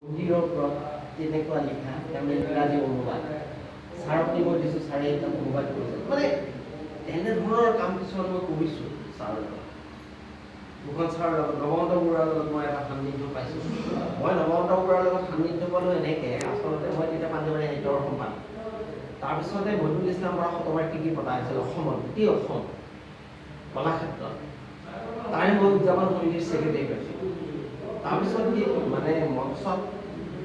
মন্দিৰৰ ওপৰত তেনেকুৱা লিখা তাৰমানে ইংৰাজী অনুবাদ ছাৰক মই দিছোঁ, ছাৰে এটা অনুবাদ কৰিছে। মানে এনেধৰণৰ কাম কিছুমান মই কৰিছোঁ ছাৰৰ লগত। দুখন ছাৰৰ লগত, নৱকান্ত বৰুৱাৰ লগত মই এটা সান্নিধ্য পাইছোঁ। মই নৱকান্ত বৰুৱাৰ লগত সান্নিধ্য পালোঁ এনেকৈ, আচলতে মই তেতিয়া পাঞ্জাৱাৰী সাহিত্যৰ সম্পাদক। তাৰপিছতে মহিদুল ইছলাম বৰা শতবাৰ্ষিকী পতা হৈছিল অসমত, গোটেই অসম কলাক্ষেত্ৰত। তাৰে মই উদযাপন সমিতিৰ ছেক্ৰেটাৰী পাইছোঁ। তাৰপিছত কি মানে মঞ্চত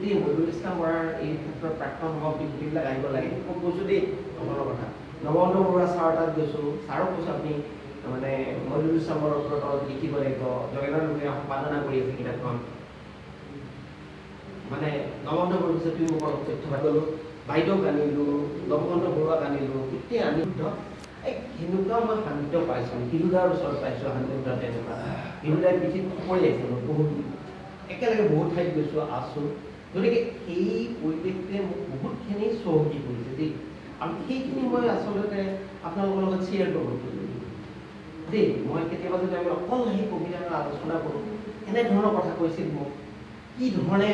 মহিদুল ইছলাম বৰাৰ এই ক্ষেত্ৰত প্ৰাক্তন সভাপতিবিলাক আহিব লাগে, মই কৈছোঁ দেই সকলৰ কথা। নৱকান্ত বৰুৱা ছাৰৰ তাত গৈছোঁ, ছাৰক কৈছোঁ আপুনি মানে মহিদুল ইছলাম বৰাৰ ওপৰত লিখিব লাগিব, জগেন্দ্ৰ ডুমুৰিয়াই সম্পাদনা কৰি আছে কিতাপখন। মানে নৱকান্ত বৰুৱা কৈছে তুমি মোক অলপ তথ্য পালোঁ, বাইদেউক আনিলোঁ, নৱকান্ত বৰুৱাক আনিলোঁ, গোটেই আনিদ্ধ সেনেকুৱা মই সান্নিধ্য পাইছোঁ। হিৰুদাৰ ওচৰত পাইছোঁ সান্নিধ্য তেনেকুৱা। হিৰুদাই পিঠিত পৰি আহিছে মই বহুত একেলগে বহুত ঠাইত গৈছোঁ, আছোঁ। গতিকে এই পৰিৱেশটোৱে মোক বহুতখিনি চহকী কৰিছে দেই। আৰু সেইখিনি মই আচলতে আপোনালোকৰ লগত শ্বেয়াৰ কৰিব খুজিছোঁ দেই। মই কেতিয়াবা যদি আমি অকল সেই কবিতাৰ আলোচনা কৰোঁ, এনেধৰণৰ কথা কৈছিল মোক, কি ধৰণে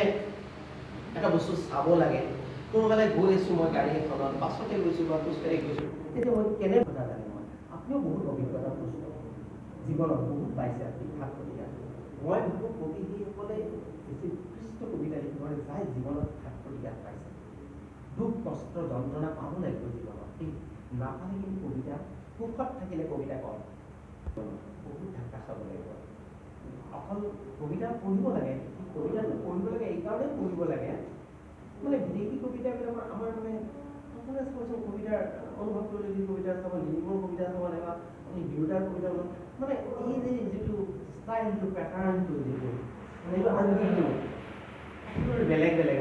এটা বস্তু চাব লাগে। কোনোবালে গৈ আছোঁ মই গাড়ী এখনত, বাছতে গৈছোঁ বা খোজকাঢ়ি গৈছোঁ, তেতিয়া মই কেনে কথা লাগে মই আপুনিও বহুত অভিজ্ঞতা প্ৰশ্ন জীৱনত বহুত পাইছে আপুনি সাত কবিতা। মই ভাবোঁ কবি সেইসকলে বেছি উৎকৃষ্ট কবিতা লিখিব যাই জীৱনত সাত কবিতা পাইছে। দুখ কষ্ট যন্ত্ৰণা পাব লাগিব জীৱনত, সেই নাপালে কিন্তু কবিতা সুখত থাকিলে কবিতা কম, বহুত ধাক্কা খাব লাগিব। অকল কবিতা পঢ়িব লাগে, কবিতাটো পঢ়িব লাগে এইকাৰণেই পঢ়িব লাগে মানে বিদেশী কবিতাবিলাকৰ আমাৰ মানে সকলোৱে চাবচোন কবিতাৰ অনুভৱ কৰিলে যদি কবিতা চাব, নিলিমৰ কবিতা চাব নাইবা আপুনি হিৰুদাৰ কবিতা মানে এই যে যিটো ষ্টাইলটো পেটাৰ্ণটো যিটো মানে এইটো বেলেগ বেলেগ